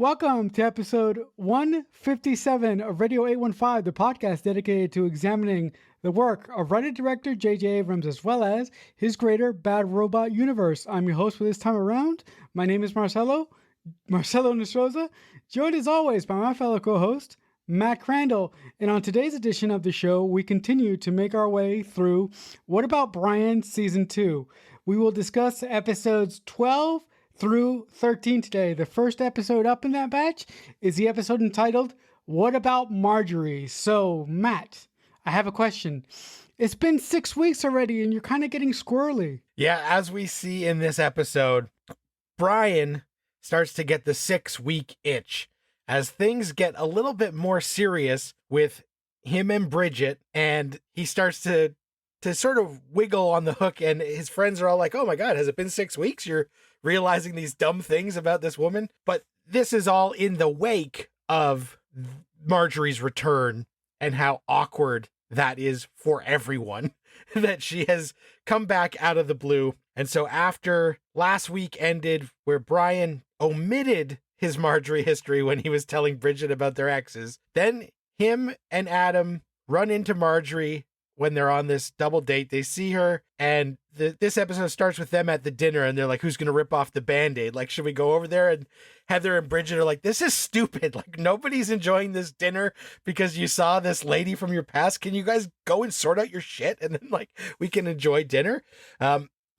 Welcome to episode 157 of Radio 815, the podcast dedicated to examining the work of writer-director J.J. Abrams as well as his greater Bad Robot universe. I'm your host for this time around. My name is Marcelo Inostroza, joined as always by my fellow co-host, Matt Crandall. And on today's edition of the show, we continue to make our way through What About Bryan Season 2. We will discuss episodes 12 through 13 today. The first episode up in that batch is the episode entitled, What About Marjorie? So, Matt, I have a question. It's been 6 weeks already and you're kind of getting squirrely. Yeah, as we see in this episode, Bryan starts to get the 6-week itch as things get a little bit more serious with him and Bridget, and he starts to sort of wiggle on the hook, and his friends are all like, oh my God, has it been 6 weeks? You're realizing these dumb things about this woman? But this is all in the wake of Marjorie's return and how awkward that is for everyone, that she has come back out of the blue. And so after last week ended where Bryan omitted his Marjorie history when he was telling Bridget about their exes, then him and Adam run into Marjorie when they're on this double date. They see her, and this episode starts with them at the dinner, and they're like, who's going to rip off the Band-Aid? Like, should we go over there? And Heather and Bridget are like, this is stupid. Like, nobody's enjoying this dinner because you saw this lady from your past. Can you guys go and sort out your shit? And then, like, we can enjoy dinner.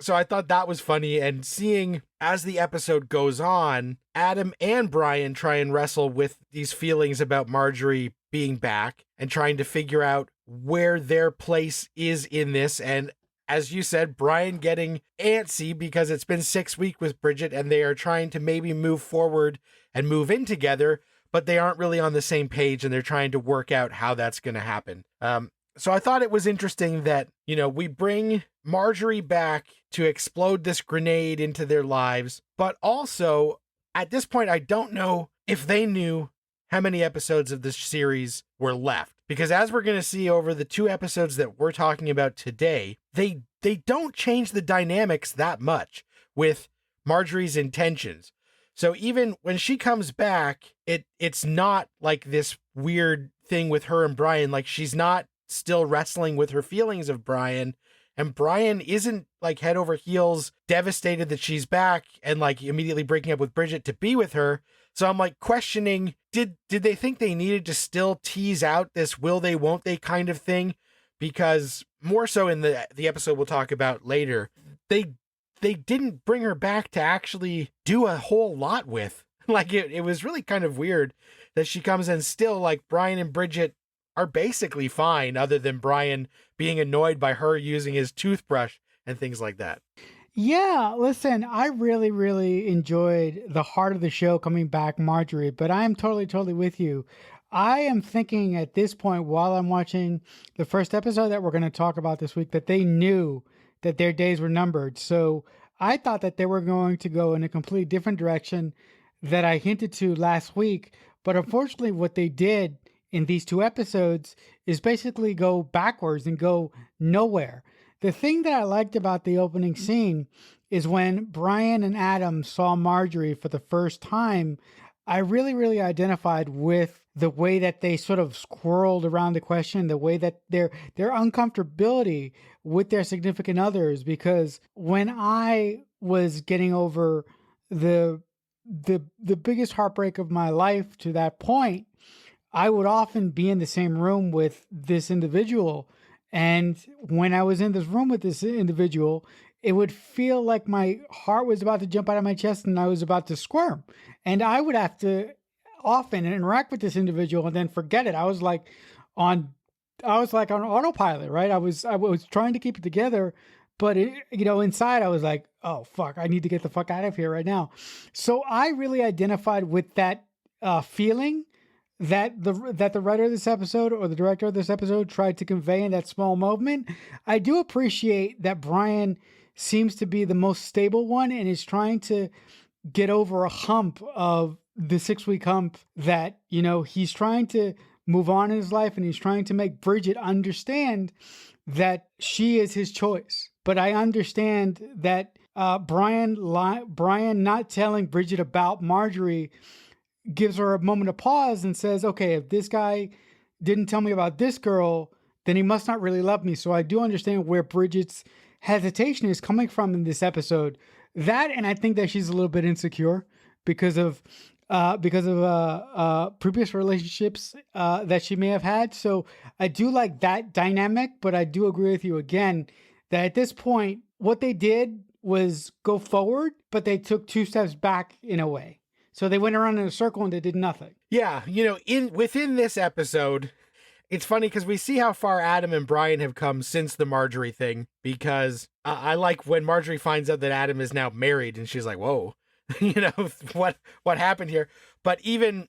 So I thought that was funny, and seeing as the episode goes on, Adam and Bryan try and wrestle with these feelings about Marjorie being back and trying to figure out where their place is in this. And as you said, Bryan getting antsy because it's been 6 weeks with Bridget and they are trying to maybe move forward and move in together, but they aren't really on the same page and they're trying to work out how that's going to happen. So I thought it was interesting that, we bring Marjorie back to explode this grenade into their lives, but also at this point, I don't know if they knew how many episodes of this series were left, because as we're going to see over the 2 episodes that we're talking about today, they don't change the dynamics that much with Marjorie's intentions. So even when she comes back, it's not like this weird thing with her and Bryan. Like, she's not still wrestling with her feelings of Bryan, and Bryan isn't like head over heels devastated that she's back and like immediately breaking up with Bridget to be with her. So I'm like questioning, did they think they needed to still tease out this will they, won't they kind of thing? Because more so in the episode we'll talk about later, they didn't bring her back to actually do a whole lot with. Like, it was really kind of weird that she comes in still, like, Bryan and Bridget are basically fine, other than Bryan being annoyed by her using his toothbrush and things like that. Yeah, listen, I really, really enjoyed the heart of the show coming back, Marjorie, but I am totally with you. I am thinking at this point, while I'm watching the first episode that we're going to talk about this week, that they knew that their days were numbered. So I thought that they were going to go in a completely different direction that I hinted to last week. But unfortunately, what they did in these 2 episodes is basically go backwards and go nowhere. The thing that I liked about the opening scene is when Bryan and Adam saw Marjorie for the first time, I really, really identified with the way that they sort of squirreled around the question, the way that their uncomfortability with their significant others. Because when I was getting over the biggest heartbreak of my life to that point, I would often be in the same room with this individual. And when I was in this room with this individual, it would feel like my heart was about to jump out of my chest and I was about to squirm. And I would have to often interact with this individual and then forget it. I was like on autopilot, right? I was trying to keep it together, but inside I was like, oh fuck, I need to get the fuck out of here right now. So I really identified with that feeling that the writer of this episode or the director of this episode tried to convey in that small moment. I do appreciate that Bryan seems to be the most stable one and is trying to get over a hump of the 6-week hump that, he's trying to move on in his life and he's trying to make Bridget understand that she is his choice. But I understand that Bryan not telling Bridget about Marjorie gives her a moment of pause and says, okay, if this guy didn't tell me about this girl, then he must not really love me. So I do understand where Bridget's hesitation is coming from in this episode. That, and I think that she's a little bit insecure because of previous relationships that she may have had. So I do like that dynamic, but I do agree with you again that at this point, what they did was go forward, but they took 2 steps back in a way. So they went around in a circle and they did nothing. Yeah, within this episode, it's funny because we see how far Adam and Bryan have come since the Marjorie thing, because I like when Marjorie finds out that Adam is now married and she's like, whoa, what happened here? But even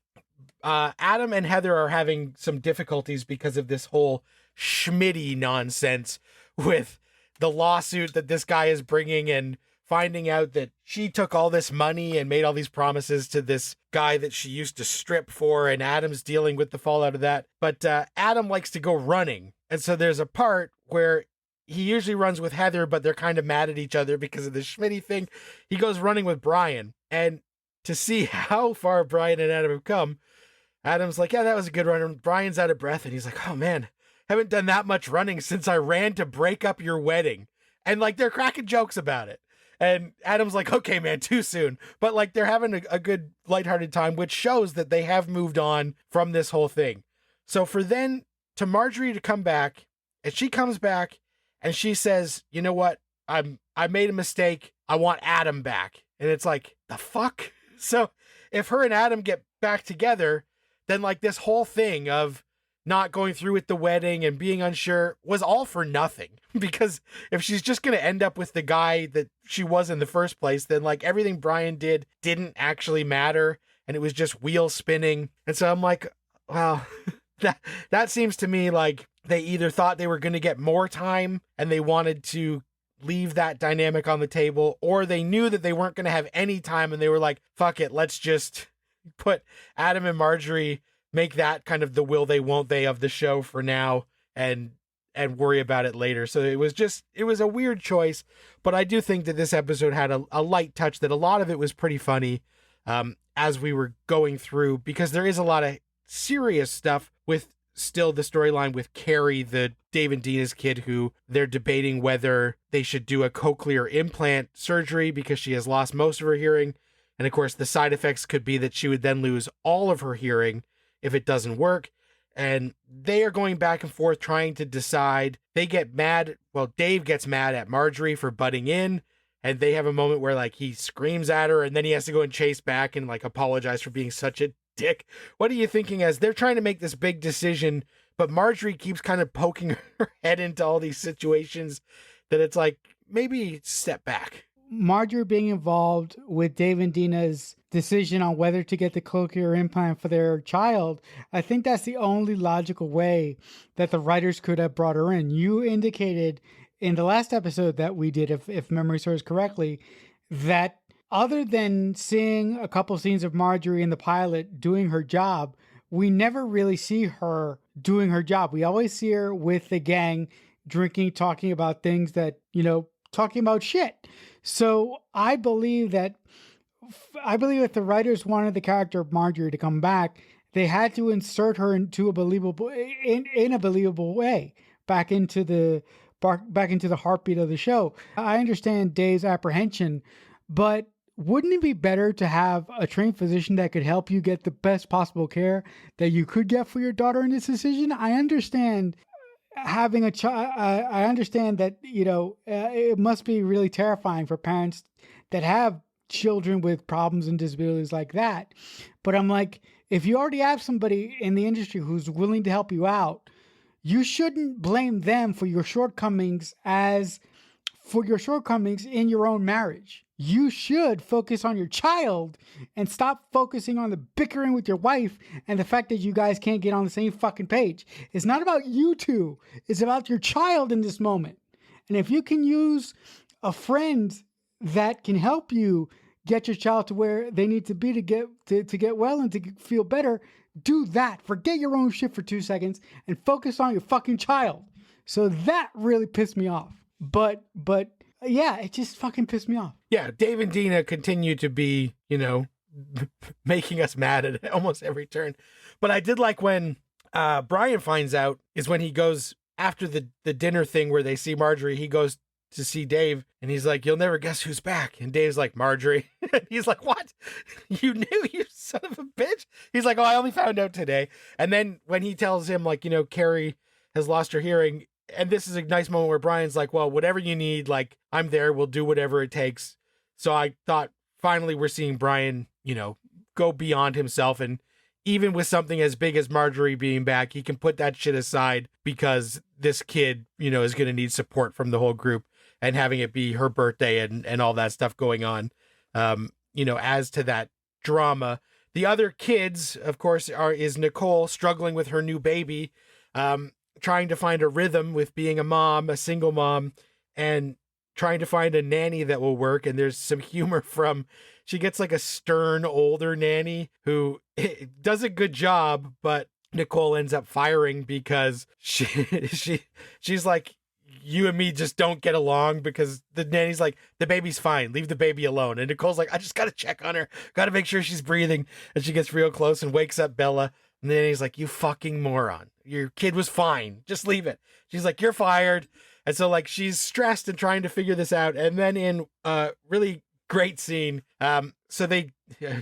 Adam and Heather are having some difficulties because of this whole Schmitty nonsense with the lawsuit that this guy is bringing, and finding out that she took all this money and made all these promises to this guy that she used to strip for, and Adam's dealing with the fallout of that. But Adam likes to go running. And so there's a part where he usually runs with Heather, but they're kind of mad at each other because of the Schmitty thing. He goes running with Bryan. And to see how far Bryan and Adam have come, Adam's like, yeah, that was a good run. And Bryan's out of breath. And he's like, oh man, haven't done that much running since I ran to break up your wedding. And like, they're cracking jokes about it. And Adam's like, okay, man, too soon. But like, they're having a good lighthearted time, which shows that they have moved on from this whole thing. So for then to Marjorie to come back, and she comes back and she says, you know what? I made a mistake. I want Adam back. And it's like, the fuck? So if her and Adam get back together, then like this whole thing of not going through with the wedding and being unsure was all for nothing. Because if she's just going to end up with the guy that she was in the first place, then like everything Bryan did didn't actually matter. And it was just wheel spinning. And so I'm like, well, that seems to me like they either thought they were going to get more time and they wanted to leave that dynamic on the table, or they knew that they weren't going to have any time and they were like, fuck it, let's just put Adam and Marjorie, make that kind of the will they won't they of the show for now, and worry about it later. So it was a weird choice, but I do think that this episode had a light touch, that a lot of it was pretty funny as we were going through, because there is a lot of serious stuff with still the storyline with Carrie, the Dave and Dina's kid, who they're debating whether they should do a cochlear implant surgery because she has lost most of her hearing. And of course, the side effects could be that she would then lose all of her hearing if it doesn't work. And they are going back and forth trying to decide. They get mad. Well, Dave gets mad at Marjorie for butting in, and they have a moment where like he screams at her and then he has to go and chase back and like apologize for being such a dick. What are you thinking as they're trying to make this big decision, but Marjorie keeps kind of poking her head into all these situations that it's like, maybe step back. Marjorie being involved with Dave and Dina's decision on whether to get the cochlear implant for their child, I think that's the only logical way that the writers could have brought her in. You indicated in the last episode that we did, if memory serves correctly, that other than seeing a couple scenes of Marjorie in the pilot doing her job, we never really see her doing her job. We always see her with the gang, drinking, talking about things that, talking about shit. So I believe that the writers wanted the character of Marjorie to come back. They had to insert her into in a believable way back into the heartbeat of the show. I understand Dave's apprehension, but wouldn't it be better to have a trained physician that could help you get the best possible care that you could get for your daughter in this decision? I understand having a child. I understand that, it must be really terrifying for parents that have children with problems and disabilities like that. But I'm like, if you already have somebody in the industry who's willing to help you out, you shouldn't blame them for your shortcomings in your own marriage. You should focus on your child and stop focusing on the bickering with your wife and the fact that you guys can't get on the same fucking page. It's not about you two. It's about your child in this moment. And if you can use a friend that can help you get your child to where they need to be to get well and to feel better, do that. Forget your own shit for 2 seconds and focus on your fucking child. So that really pissed me off. But yeah, it just fucking pissed me off. Yeah, Dave and Dina continue to be, making us mad at almost every turn. But I did like when Bryan finds out, is when he goes after the dinner thing where they see Marjorie, he goes to see Dave and he's like, "You'll never guess who's back." And Dave's like, "Marjorie." And he's like, "What? You knew, you son of a bitch?" He's like, "Oh, I only found out today." And then when he tells him, like, Carrie has lost her hearing, and this is a nice moment where Bryan's like, "Well, whatever you need, like, I'm there, we'll do whatever it takes." So I thought finally we're seeing Bryan, go beyond himself, and even with something as big as Marjorie being back, he can put that shit aside because this kid, is going to need support from the whole group, and having it be her birthday and all that stuff going on. As to that drama, the other kids, of course, is Nicole struggling with her new baby, trying to find a rhythm with being a mom, a single mom, and trying to find a nanny that will work. And there's some humor she gets like a stern older nanny who does a good job, but Nicole ends up firing because she's like, "You and me just don't get along," because the nanny's like, "The baby's fine, leave the baby alone." And Nicole's like, "I just got to check on her, got to make sure she's breathing." And she gets real close and wakes up Bella. And the nanny's like, "You fucking moron. Your kid was fine. Just leave it." She's like, "You're fired." And so like she's stressed and trying to figure this out. And then in a really great scene, so they,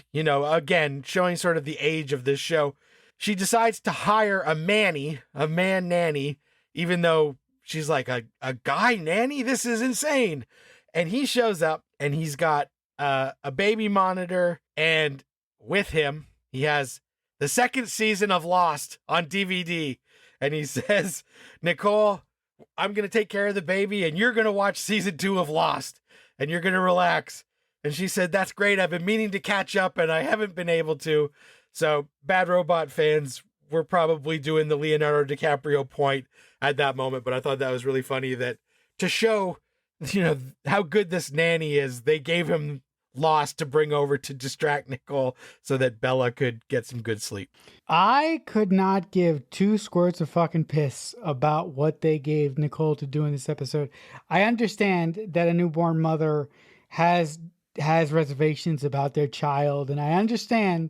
again, showing sort of the age of this show, she decides to hire a man nanny, even though she's like, a guy nanny? This is insane. And he shows up and he's got a baby monitor, and with him, he has the second season of Lost on DVD. And he says, "Nicole, I'm going to take care of the baby and you're going to watch season 2 of Lost and you're going to relax." And she said, "That's great. I've been meaning to catch up and I haven't been able to." So Bad Robot fans were probably doing the Leonardo DiCaprio point at that moment. But I thought that was really funny that to show, how good this nanny is, they gave him Lost to bring over to distract Nicole so that Bella could get some good sleep. I could not give two squirts of fucking piss about what they gave Nicole to do in this episode. I understand that a newborn mother has reservations about their child, and I understand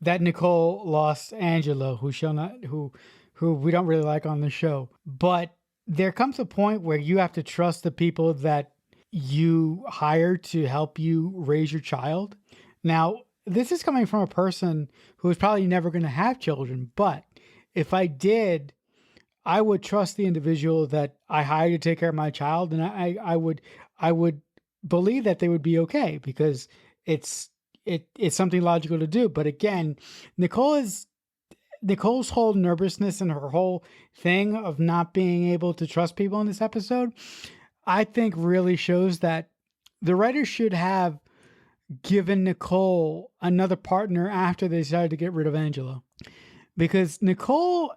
that Nicole lost Angelo, who we don't really like on the show. But there comes a point where you have to trust the people that you hire to help you raise your child. Now, this is coming from a person who is probably never going to have children, but if I did, I would trust the individual that I hire to take care of my child, and I would believe that they would be okay because it's something logical to do. But again, Nicole's whole nervousness and her whole thing of not being able to trust people in this episode, I think really shows that the writers should have given Nicole another partner after they decided to get rid of Angelo. Because Nicole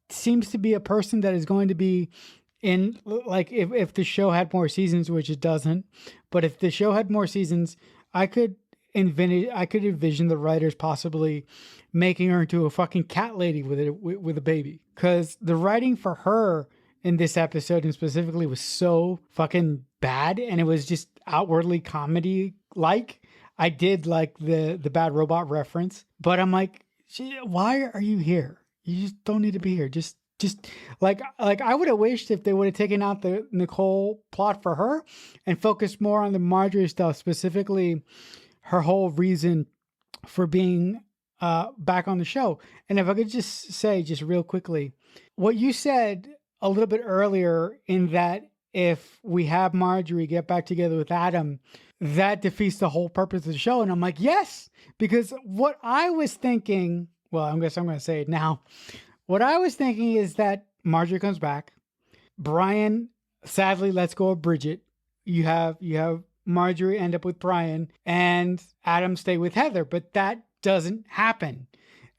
seems to be a person that is going to be in, like, if the show had more seasons, which it doesn't, but if the show had more seasons, I could envision the writers possibly making her into a fucking cat lady with a baby. Because the writing for her in this episode and specifically was so fucking bad, and it was just outwardly comedy like. I did like the Bad Robot reference, but I'm like, why are you here? You just don't need to be here. Just like I would have wished if they would have taken out the Nicole plot for her and focused more on the Marjorie stuff, specifically her whole reason for being back on the show. And if I could just say, just real quickly, what you said a little bit earlier, in that if we have Marjorie get back together with Adam, that defeats the whole purpose of the show. And I'm like, yes, because what I was thinking, well, I guess I'm going to say it now. What I was thinking is that Marjorie comes back. Bryan sadly lets go of Bridget. You have Marjorie end up with Bryan, and Adam stay with Heather, but that doesn't happen.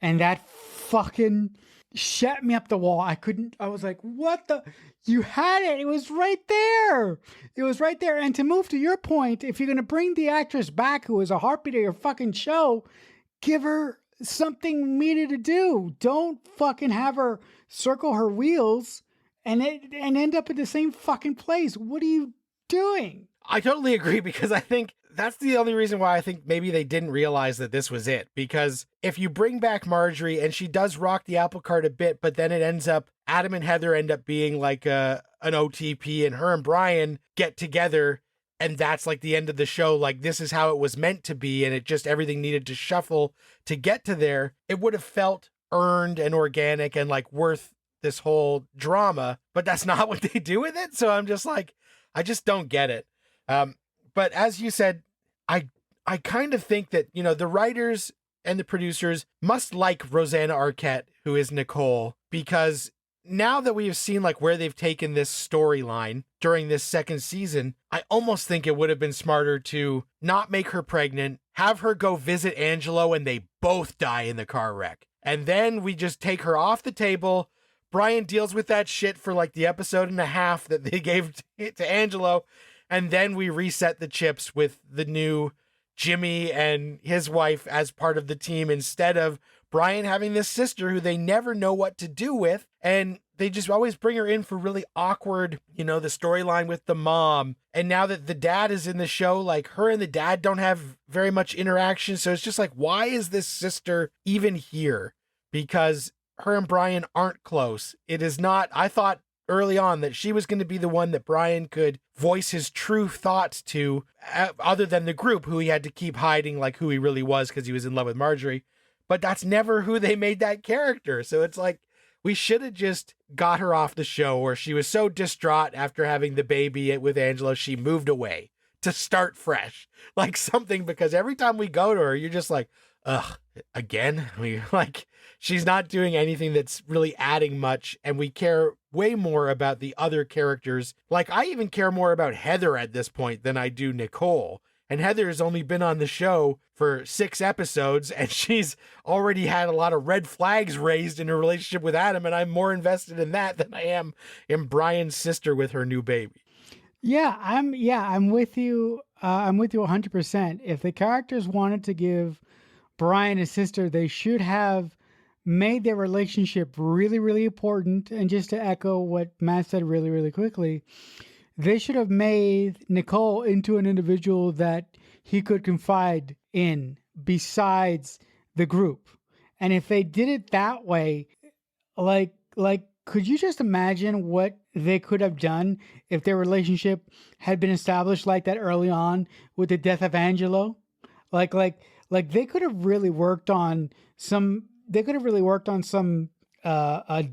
And that fucking shut me up the wall. I was like, what the? You had it. It was right there. It was right there. And to move to your point, if you're going to bring the actress back who is a heartbeat of your fucking show, give her something meaty to do. Don't fucking have her circle her wheels and end up at the same fucking place. What are you doing? I totally agree, because I think that's the only reason why I think maybe they didn't realize that this was it. Because if you bring back Marjorie and she does rock the apple cart a bit, but then it ends up, Adam and Heather end up being like an OTP, and her and Bryan get together, and that's like the end of the show. Like, this is how it was meant to be, and it just, everything needed to shuffle to get to there. It would have felt earned and organic and like worth this whole drama, but that's not what they do with it. So I'm just like, I just don't get it. But as you said, I kind of think that, the writers and the producers must like Rosanna Arquette, who is Nicole, because now that we have seen like where they've taken this storyline during this second season, I almost think it would have been smarter to not make her pregnant, have her go visit Angelo, and they both die in the car wreck. And then we just take her off the table. Bryan deals with that shit for like the episode and a half that they gave to Angelo. And then we reset the chips with the new Jimmy and his wife as part of the team, instead of Bryan having this sister who they never know what to do with. And they just always bring her in for really awkward, the storyline with the mom. And now that the dad is in the show, like, her and the dad don't have very much interaction. So it's just like, why is this sister even here? Because her and Bryan aren't close. It is not, I thought early on that she was going to be the one that Bryan could voice his true thoughts to, other than the group, who he had to keep hiding like who he really was because he was in love with Marjorie. But that's never who they made that character. So it's like, we should have just got her off the show, or she was so distraught after having the baby with Angelo, she moved away to start fresh, like something, because every time we go to her, you're just like, ugh, again? She's not doing anything that's really adding much, and we care way more about the other characters. Like, I even care more about Heather at this point than I do Nicole. And Heather has only been on the show for 6 episodes, and she's already had a lot of red flags raised in her relationship with Adam, and I'm more invested in that than I am in Bryan's sister with her new baby. I'm with you. I'm with you 100%. If the characters wanted to give Bryan a sister, they should have made their relationship really, really important. And just to echo what Matt said really, really quickly, they should have made Nicole into an individual that he could confide in besides the group. And if they did it that way, like, could you just imagine what they could have done if their relationship had been established like that early on with the death of Angelo? Like they could have really worked on some. They could have really worked on some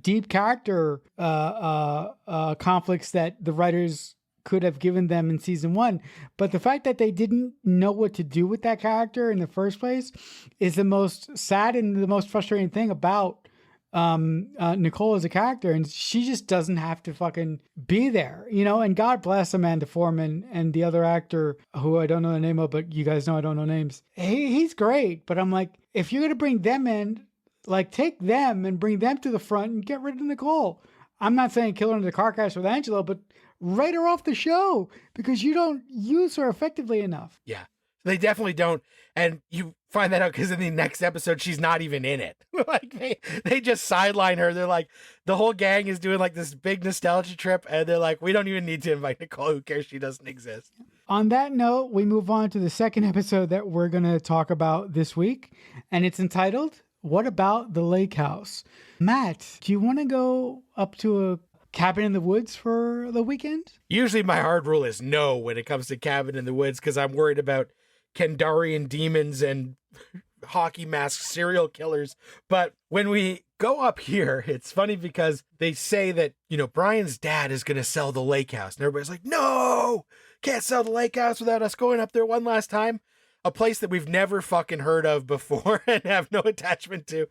deep character conflicts that the writers could have given them in season 1. But the fact that they didn't know what to do with that character in the first place is the most sad and the most frustrating thing about Nicole as a character. And she just doesn't have to fucking be there, and God bless Amanda Foreman and the other actor who I don't know the name of, but you guys know I don't know names. He's great, but I'm like, if you're going to bring them in, like, take them and bring them to the front and get rid of Nicole. I'm not saying kill her in the car crash with Angelo, but write her off the show because you don't use her effectively enough. Yeah, they definitely don't. And you find that out because in the next episode, she's not even in it. Like, they just sideline her. They're like, the whole gang is doing like this big nostalgia trip, and they're like, we don't even need to invite Nicole. Who cares? She doesn't exist. On that note, we move on to the second episode that we're going to talk about this week, and it's entitled, What About the Lakehouse? Matt, do you want to go up to a cabin in the woods for the weekend? Usually my hard rule is no when it comes to cabin in the woods, because I'm worried about Kandarian demons and hockey mask serial killers. But when we go up here, it's funny because they say that, Bryan's dad is going to sell the lake house. And everybody's like, no, can't sell the lake house without us going up there one last time. A place that we've never fucking heard of before and have no attachment to.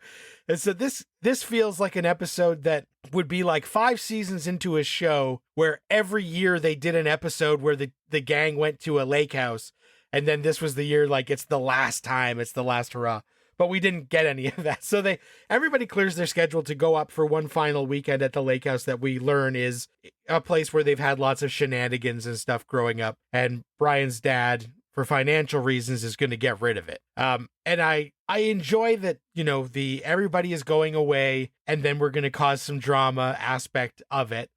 And so this feels like an episode that would be like 5 seasons into a show where every year they did an episode where the gang went to a lake house. And then this was the year, like, it's the last time, it's the last hurrah. But we didn't get any of that. So everybody clears their schedule to go up for one final weekend at the lake house that we learn is a place where they've had lots of shenanigans and stuff growing up. And Bryan's dad, for financial reasons, is going to get rid of it. And I enjoy that, everybody is going away and then we're going to cause some drama aspect of it.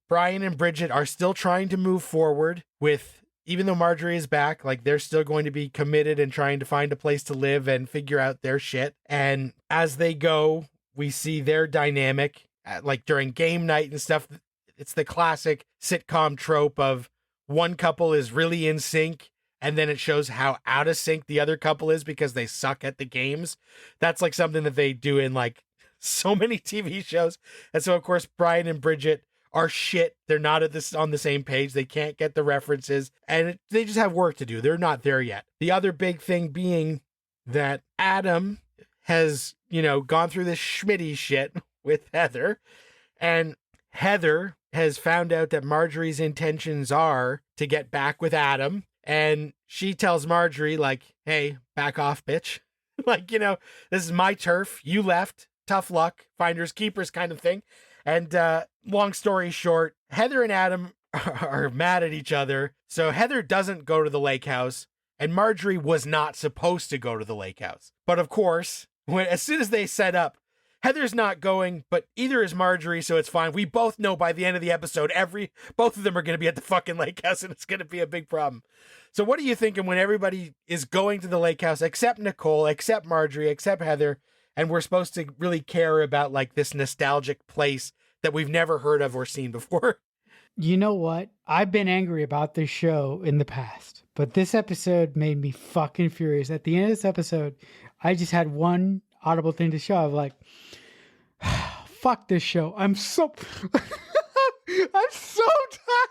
Bryan and Bridget are still trying to move forward with even though Marjorie is back, like they're still going to be committed and trying to find a place to live and figure out their shit. And as they go, we see their dynamic, like during game night and stuff. It's the classic sitcom trope of one couple is really in sync, and then it shows how out of sync the other couple is because they suck at the games. That's like something that they do in like so many TV shows. And so, of course, Bryan and Bridget are shit. They're not on the same page. They can't get the references, and they just have work to do. They're not there yet. The other big thing being that Adam has, gone through this Schmitty shit with Heather, and Heather has found out that Marjorie's intentions are to get back with Adam, and she tells Marjorie, like, hey, back off, bitch. Like, this is my turf. You left. Tough luck. Finders keepers kind of thing. And long story short, Heather and Adam are mad at each other. So Heather doesn't go to the lake house, and Marjorie was not supposed to go to the lake house. But of course, as soon as they set up, Heather's not going, but either is Marjorie, so it's fine. We both know by the end of the episode, both of them are going to be at the fucking lake house, and it's going to be a big problem. So what are you thinking when everybody is going to the lake house, except Nicole, except Marjorie, except Heather, and we're supposed to really care about like this nostalgic place that we've never heard of or seen before? You know what? I've been angry about this show in the past, but this episode made me fucking furious. At the end of this episode, I just had one audible thing to show. I'm like, fuck this show. I'm so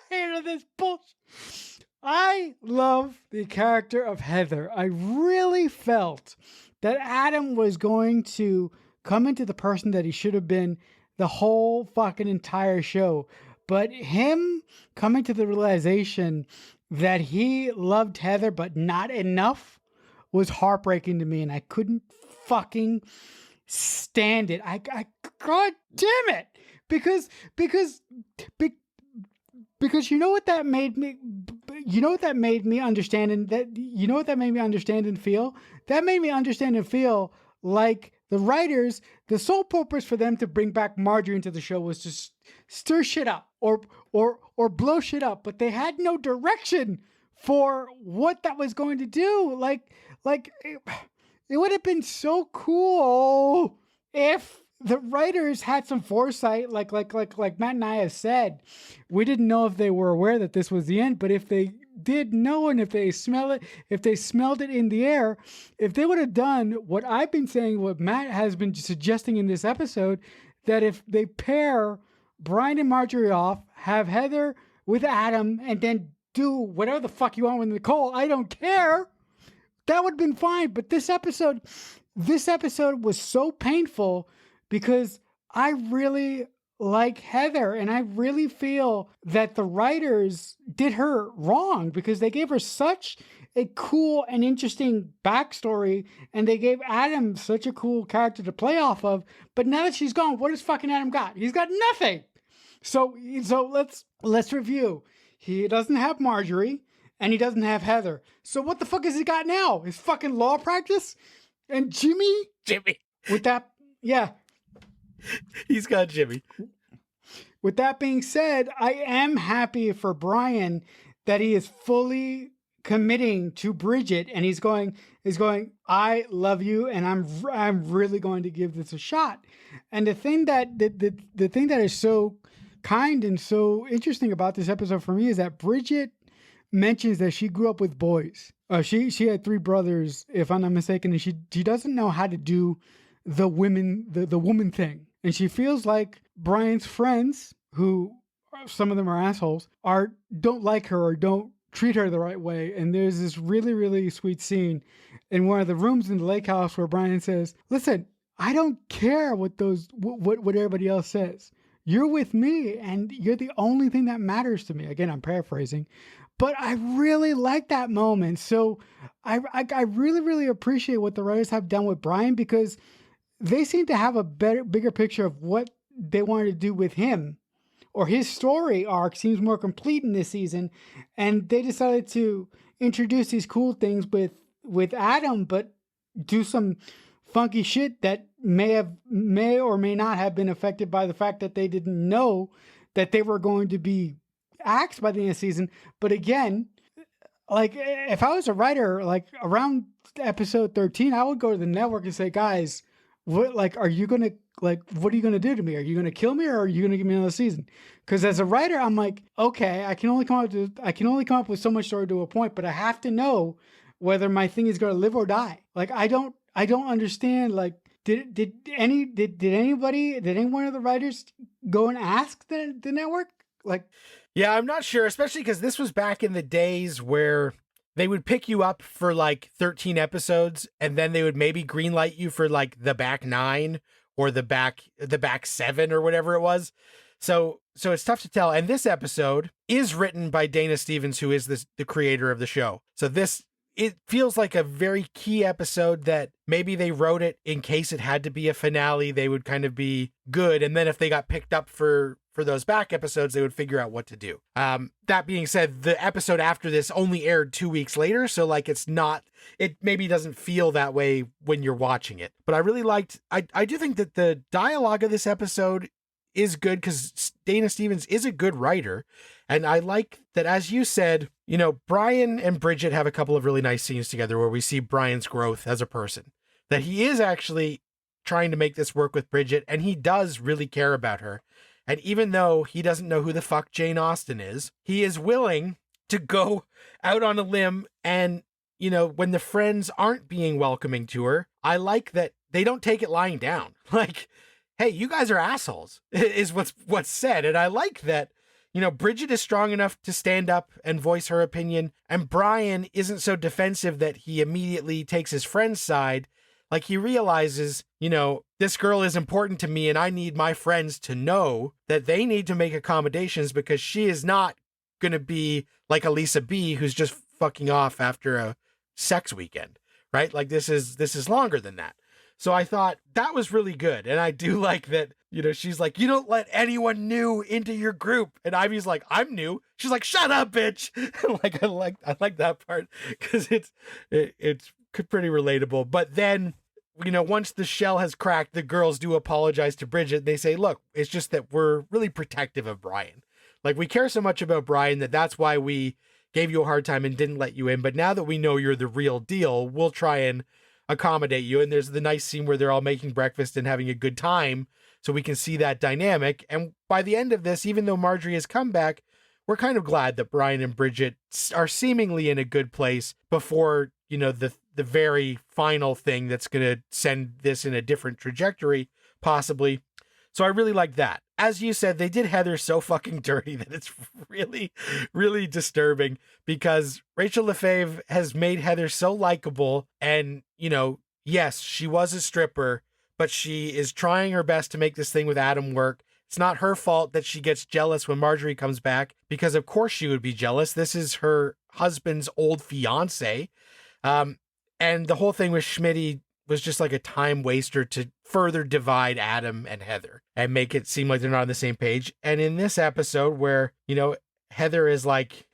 tired of this bullshit. I love the character of Heather. I really felt that Adam was going to come into the person that he should have been the whole fucking entire show. But him coming to the realization that he loved Heather but not enough was heartbreaking to me, and I couldn't fucking stand it. I God damn it. Because you know what that made me understand, and that you know what that made me understand and feel? That made me understand and feel like the writers, the sole purpose for them to bring back Marjorie into the show was to stir shit up or blow shit up, but they had no direction for what that was going to do. It would have been so cool if the writers had some foresight, like Matt and I have said. We didn't know if they were aware that this was the end, but if they did know, and if they smelled it in the air, if they would have done what I've been saying, what Matt has been suggesting in this episode, that if they pair Bryan and Marjorie off, have Heather with Adam, and then do whatever the fuck you want with Nicole, I don't care. That would have been fine. But this episode was so painful because I really like Heather, and I really feel that the writers did her wrong because they gave her such a cool and interesting backstory, and they gave Adam such a cool character to play off of. But now that she's gone, what has fucking Adam got? He's got nothing. So let's review. He doesn't have Marjorie, and he doesn't have Heather. So what the fuck has he got now? His fucking law practice? And Jimmy? With that, yeah. He's got Jimmy. With that being said, I am happy for Bryan that he is fully committing to Bridget, and he's going, I love you, and I'm really going to give this a shot. And the thing that is so kind and so interesting about this episode for me is that Bridget mentions that she grew up with boys. She had 3 brothers, if I'm not mistaken, and she doesn't know how to do the woman thing. And she feels like Bryan's friends, who some of them are assholes, don't like her or don't treat her the right way. And there's this really, really sweet scene in one of the rooms in the lake house where Bryan says, listen, I don't care what everybody else says. You're with me, and you're the only thing that matters to me. Again, I'm paraphrasing. But I really like that moment. So I really, really appreciate what the writers have done with Bryan, because they seem to have a bigger picture of what they wanted to do with him, or his story arc seems more complete in this season. And they decided to introduce these cool things with Adam, but do some funky shit that may or may not have been affected by the fact that they didn't know that they were going to be axed by the end of the season. But again, like if I was a writer, like around episode 13, I would go to the network and say, guys, what like are you gonna like what are you gonna do to me? Are you gonna kill me or are you gonna give me another season? Because as a writer, I'm like, okay, I can only come up with so much story to a point, but I have to know whether my thing is gonna live or die. Like I don't understand. Like did any one of the writers go and ask the network? Like Yeah, I'm not sure, especially because this was back in the days where they would pick you up for like 13 episodes and then they would maybe greenlight you for like the back 9 or the back 7 or whatever it was. So it's tough to tell. And this episode is written by Dana Stevens, who is the creator of the show. So it feels like a very key episode that maybe they wrote it in case it had to be a finale. They would kind of be good. And then if they got picked up for those back episodes, they would figure out what to do. That being said, the episode after this only aired 2 weeks later. So like, it maybe doesn't feel that way when you're watching it, but I do think that the dialogue of this episode is good because Dana Stevens is a good writer. And I like that, as you said, Bryan and Bridget have a couple of really nice scenes together where we see Bryan's growth as a person, that he is actually trying to make this work with Bridget and he does really care about her. And even though he doesn't know who the fuck Jane Austen is, he is willing to go out on a limb. And, when the friends aren't being welcoming to her, I like that they don't take it lying down. Like, hey, you guys are assholes, is what's said. And I like that, Bridget is strong enough to stand up and voice her opinion. And Bryan isn't so defensive that he immediately takes his friend's side. Like he realizes, this girl is important to me and I need my friends to know that they need to make accommodations because she is not going to be like Elisa B, who's just fucking off after a sex weekend, right? Like this is longer than that. So I thought that was really good. And I do like that, she's like, you don't let anyone new into your group. And Ivy's like, I'm new. She's like, shut up, bitch. Like, I like that part because it's pretty relatable. But then, once the shell has cracked, the girls do apologize to Bridget. They say, look, it's just that we're really protective of Bryan. Like we care so much about Bryan that's why we gave you a hard time and didn't let you in. But now that we know you're the real deal, we'll try and accommodate you. And there's the nice scene where they're all making breakfast and having a good time. So we can see that dynamic. And by the end of this, even though Marjorie has come back, we're kind of glad that Bryan and Bridget are seemingly in a good place before, the very final thing that's going to send this in a different trajectory, possibly. So I really like that. As you said, they did Heather so fucking dirty that it's really, really disturbing because Rachel Lefebvre has made Heather so likable. And, yes, she was a stripper, but she is trying her best to make this thing with Adam work. It's not her fault that she gets jealous when Marjorie comes back because of course she would be jealous. This is her husband's old fiance. And the whole thing with Schmitty was just like a time waster to further divide Adam and Heather and make it seem like they're not on the same page. And in this episode where, Heather is like,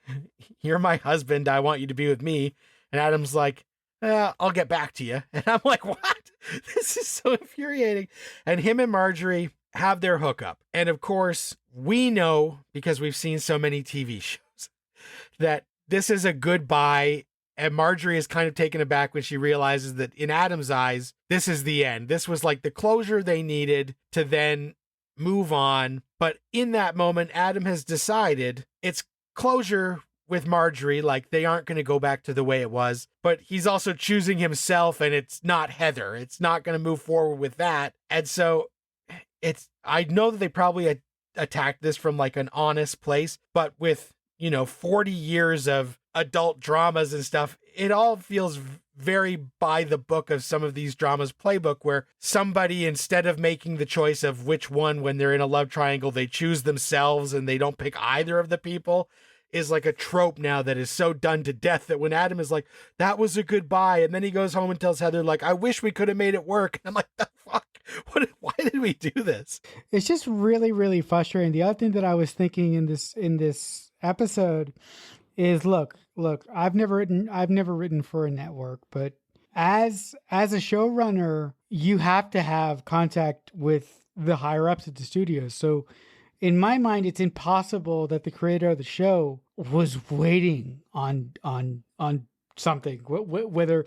you're my husband, I want you to be with me. And Adam's like, I'll get back to you. And I'm like, what? This is so infuriating. And him and Marjorie have their hookup. And of course, we know, because we've seen so many TV shows, that this is a goodbye. And Marjorie is kind of taken aback when she realizes that in Adam's eyes, this is the end. This was like the closure they needed to then move on. But in that moment, Adam has decided it's closure with Marjorie. Like they aren't going to go back to the way it was, but he's also choosing himself and it's not Heather. It's not going to move forward with that. And so I know that they probably attacked this from like an honest place, but with, 40 years of adult dramas and stuff, it all feels very by the book of some of these dramas playbook where somebody, instead of making the choice of which one, when they're in a love triangle, they choose themselves and they don't pick either of the people, is like a trope now that is so done to death that when Adam is like, that was a goodbye. And then he goes home and tells Heather, like, I wish we could have made it work. And I'm like, the fuck? Why did we do this? It's just really, really frustrating. The other thing that I was thinking in this episode is look, I've never written for a network, but as a showrunner, you have to have contact with the higher ups at the studios. So in my mind, it's impossible that the creator of the show was waiting on something, whether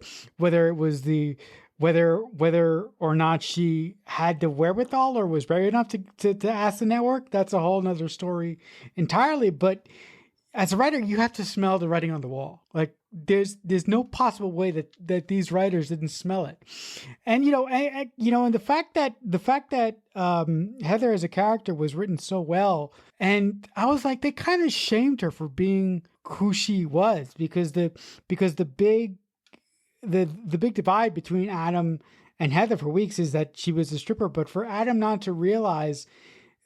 it was the whether or not she had the wherewithal or was brave enough to ask the network. That's a whole nother story entirely. But as a writer, you have to smell the writing on the wall. Like there's no possible way that these writers didn't smell it. And and the fact that Heather as a character was written so well, and I was like, they kind of shamed her for being who she was, because the big divide between Adam and Heather for weeks is that she was a stripper, but for Adam not to realize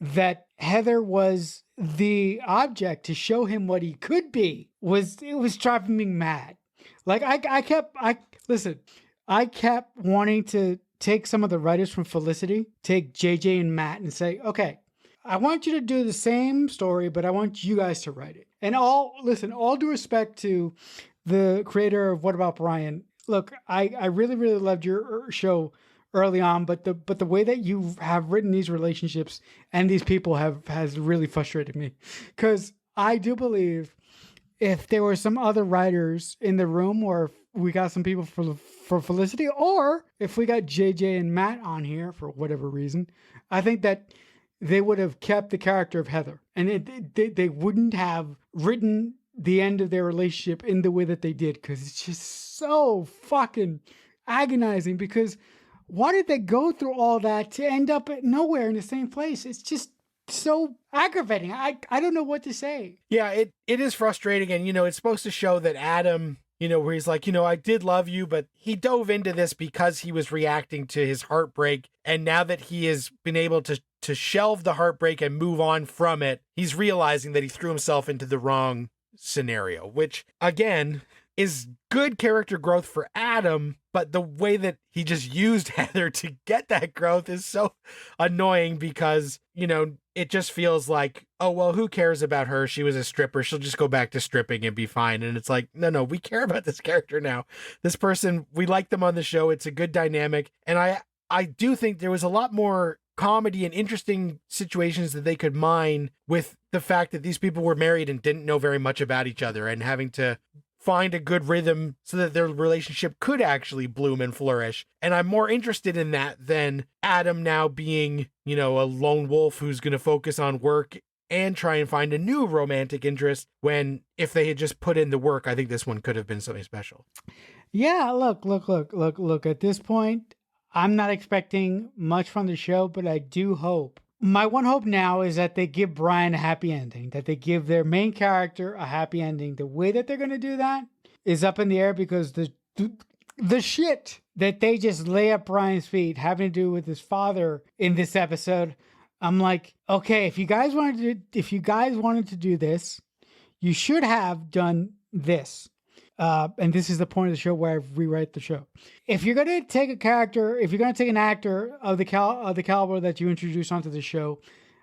that Heather was the object to show him what he could be was driving me mad. Like I kept wanting to take some of the writers from Felicity, take JJ and Matt, and say, okay, I want you to do the same story, but I want you guys to write it. And all due respect to the creator of What About Bryan. Look, I really, really loved your show early on, but the way that you have written these relationships and these people has really frustrated me, because I do believe if there were some other writers in the room, or if we got some people for Felicity, or if we got JJ and Matt on here for whatever reason, I think that they would have kept the character of Heather, and they wouldn't have written the end of their relationship in the way that they did, because it's just so fucking agonizing. Because why did they go through all that to end up at nowhere in the same place? It's just so aggravating. I don't know what to say. Yeah, it is frustrating. And, it's supposed to show that Adam, where he's like, I did love you, but he dove into this because he was reacting to his heartbreak. And now that he has been able to shelve the heartbreak and move on from it, he's realizing that he threw himself into the wrong scenario, which again is good character growth for Adam, but the way that he just used Heather to get that growth is so annoying, because it just feels like, oh well, who cares about her? She was a stripper, she'll just go back to stripping and be fine. And it's like, no, we care about this character now. This person, we like them on the show, it's a good dynamic. And I do think there was a lot more comedy and interesting situations that they could mine with the fact that these people were married and didn't know very much about each other, and having to find a good rhythm so that their relationship could actually bloom and flourish. And I'm more interested in that than Adam now being, a lone wolf who's going to focus on work and try and find a new romantic interest, when if they had just put in the work, I think this one could have been something special. Yeah, look, at this point, I'm not expecting much from the show, but I do hope. My one hope now is that they give Bryan a happy ending, that they give their main character a happy ending. The way that they're going to do that is up in the air, because the shit that they just lay at Bryan's feet having to do with his father in this episode, I'm like, okay, if you guys wanted to do this, you should have done this. And this is the point of the show where I rewrite the show. If you're going to take a character, if you're going to take an actor of the caliber that you introduce onto the show,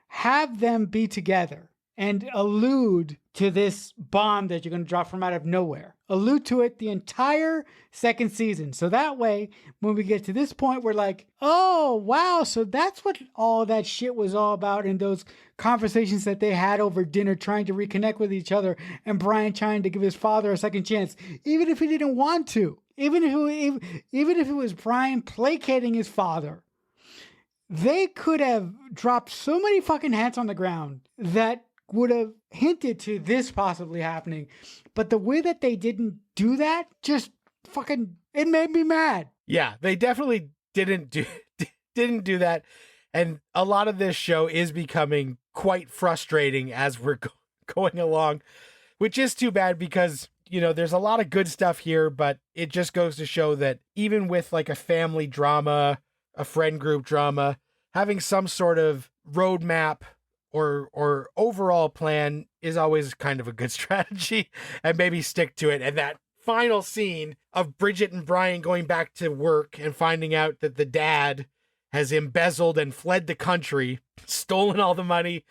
have them be together and allude to this bomb that you're going to drop from out of nowhere. Allude to it the entire second season. So that way, when we get to this point, we're like, oh, wow. So that's what all that shit was all about in those conversations that they had over dinner, trying to reconnect with each other, and Bryan trying to give his father a second chance, even if he didn't want to. Even if it was Bryan placating his father. They could have dropped so many fucking hats on the ground that would have hinted to this possibly happening. But the way that they didn't do that, just fucking, it made me mad. Yeah, they definitely didn't do that. And a lot of this show is becoming quite frustrating as we're going along, which is too bad, because, there's a lot of good stuff here, but it just goes to show that even with like a family drama, a friend group drama, having some sort of roadmap or overall plan is always kind of a good strategy, and maybe stick to it. And that final scene of Bridget and Bryan going back to work and finding out that the dad has embezzled and fled the country, stolen all the money,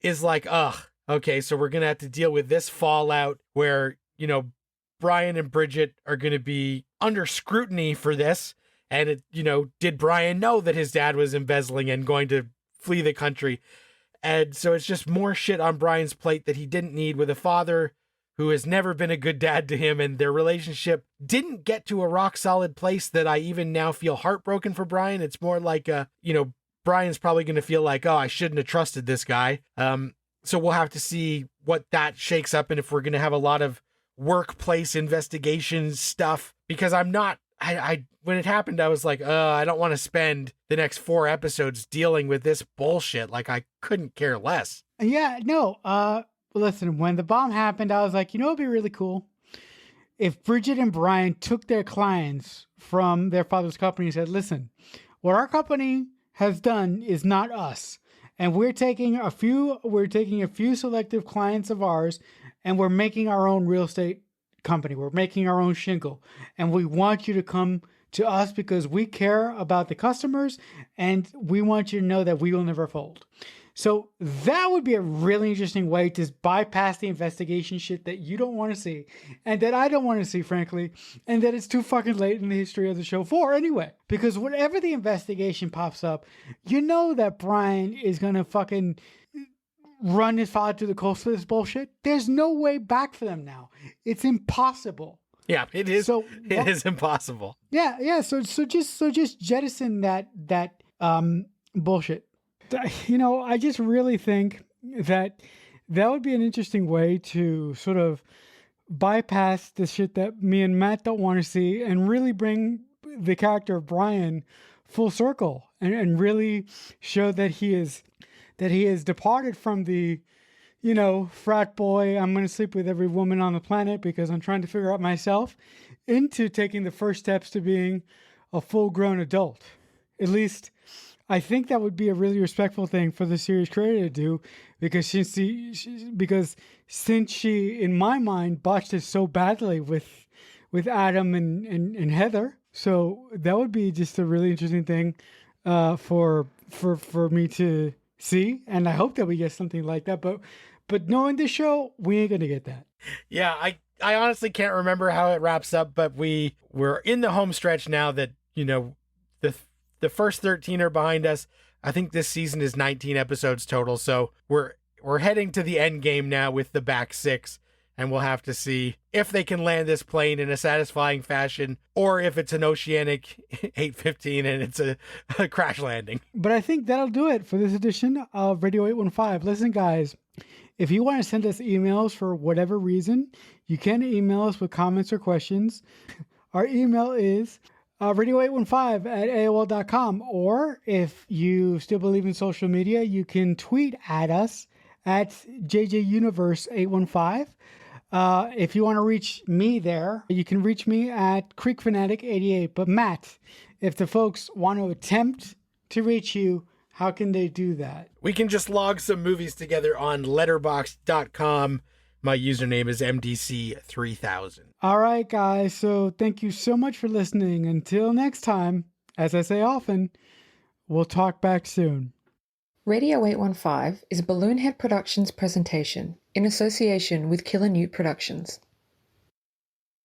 is like, ugh, okay, so we're going to have to deal with this fallout where, Bryan and Bridget are going to be under scrutiny for this. And did Bryan know that his dad was embezzling and going to flee the country? And so it's just more shit on Brian's plate that he didn't need, with a father who has never been a good dad to him, and their relationship didn't get to a rock solid place that I even now feel heartbroken for Bryan. It's more like, Brian's probably going to feel like, oh, I shouldn't have trusted this guy. So we'll have to see what that shakes up, and if we're going to have a lot of workplace investigation stuff, because I'm not, when it happened, I was like, I don't want to spend the next 4 episodes dealing with this bullshit. Like, I couldn't care less. Yeah, no, listen, when the bomb happened, I was like, it'd be really cool if Bridget and Bryan took their clients from their father's company and said, listen, what our company has done is not us. And we're taking a few selective clients of ours, and we're making our own real estate company. We're making our own shingle. And we want you to come to us because we care about the customers, and we want you to know that we will never fold. So that would be a really interesting way to bypass the investigation shit that you don't want to see, and that I don't want to see, frankly, and that it's too fucking late in the history of the show for anyway. Because whenever the investigation pops up, you know that Bryan is going to fucking run his father to the coast for this bullshit. There's no way back for them now. It's impossible. Yeah, it is. So it is impossible. Yeah. So just jettison that bullshit. I just really think that would be an interesting way to sort of bypass the shit that me and Matt don't want to see, and really bring the character of Bryan full circle, and really show that he is departed from the, frat boy, I'm going to sleep with every woman on the planet because I'm trying to figure out myself, into taking the first steps to being a full-grown adult. At least I think that would be a really respectful thing for the series creator to do, because since she, in my mind, botched it so badly with Adam and Heather. So that would be just a really interesting thing for me to see, and I hope that we get something like that. But knowing the show, we ain't gonna get that. Yeah, I honestly can't remember how it wraps up, but we're in the home stretch now that, the first 13 are behind us. I think this season is 19 episodes total, so we're heading to the end game now with the back 6, and we'll have to see if they can land this plane in a satisfying fashion, or if it's an oceanic 815 and it's a crash landing. But I think that'll do it for this edition of Radio 815. Listen, guys, if you want to send us emails for whatever reason, you can email us with comments or questions. Our email is radio815@aol.com, or if you still believe in social media, you can tweet at us at JJUniverse815. If you want to reach me there, you can reach me at CreekFanatic88. But Matt, if the folks want to attempt to reach you, how can they do that? We can just log some movies together on letterboxd.com. My username is MDC3000. All right, guys. So thank you so much for listening. Until next time, as I say often, we'll talk back soon. Radio 815 is a Balloonhead Productions presentation in association with Killer Newt Productions.